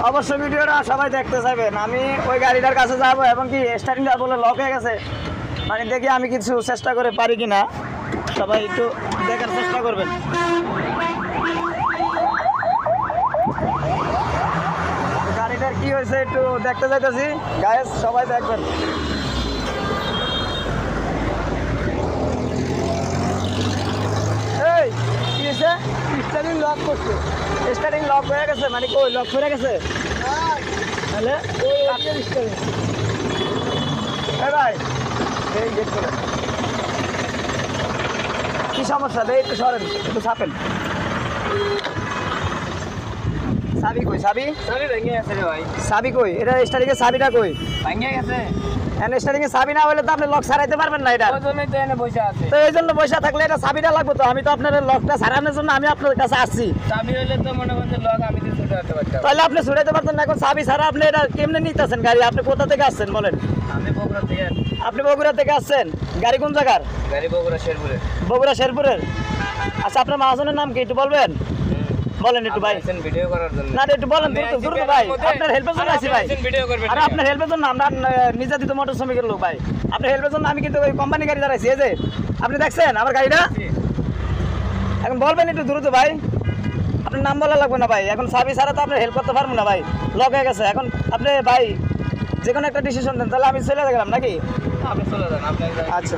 অবশ্যই ভিডিওটা সবাই দেখতে চাইবেন। আমি ওই গাড়িটার কাছে যাব এবং কি স্টার্টিংটা বলে লক হয়ে গেছে, মানে দেখি আমি কিছু চেষ্টা করে পারি কি না। সবাই একটু দেখার চেষ্টা করবেন। গাড়িটার কি হয়েছে একটু দেখতে চাইতেছি গাইস, সবাই দেখবেন। এই কি হয়েছে? স্টার্টিং লক করছে, স্টার্টিং লক হয়ে গেছে, মানে কই লক হয়ে গেছে তাহলে ভাই এই দেখছেন কি সমস্যা? দেয় একটু সরেন, একটু ছাপেন। চাবি কই? চাবি ভেঙে গেছে রে ভাই। চাবি কই? এটা স্টার্টিং এর চাবিটা কই? ভেঙে গেছে। স্টার্টিং এর চাবি না হলে তো আপনি লক ছাড়াইতে পারবেন না। এটা ওই জন্যই তো এনে বসে আছে। তো এই জন্য পয়সা থাকলে এটা চাবিটা লাগবে তো। আমি তো আপনার লকটা ছাড়ানোর জন্য আমি আপনার কাছে আসছি। চাবি হইলে তো মনে করেন লক আমি তো ছুটে আসতে পারতাম। তাহলে আপনি ছুটাইতে পারতেন না। এখন চাবি ছাড়া আপনি এটা কেমনে নিতেছেন গাড়ি? আপনি কোথা থেকে আসছেন বলেন? আমি বগুড়া থেকে। আপনি বগুড়া থেকে আসছেন? গাড়ি কোন জায়গার? গাড়ি বগুড়া শেরপুরে। বগুড়া শেরপুরের। আচ্ছা, আপনার মহাজনের নাম কি একটু বলবেন? বলেন একটু ভাই। ভিডিও করার জন্য না একটু বলেন দ্রুত ভাই। আপনার হেল্পের জন্য আছি ভাই। ভিডিও করবেন। আরে আপনার হেল্পের জন্য আমরা নির্যাতিত মোটর শ্রমিকের লোক ভাই। আপনার হেল্পের জন্য আমি কিন্তু ওই কোম্পানি গাড়ি দাঁড়াইছি। এই যে আপনি দেখছেন আমার গাড়িটা। এখন বলবেন একটু দ্রুত ভাই। আপনার নাম বলা লাগবে না ভাই। এখন চাবি ছাড়া তো আপনার হেল্প করতে পারবো না ভাই, লক হয়ে গেছে। এখন আপনি ভাই যে কোনো একটা ডিসিশন দেন, তাহলে আমি চলে গেলাম নাকি? আপনি চলে যান। আপনি আচ্ছা।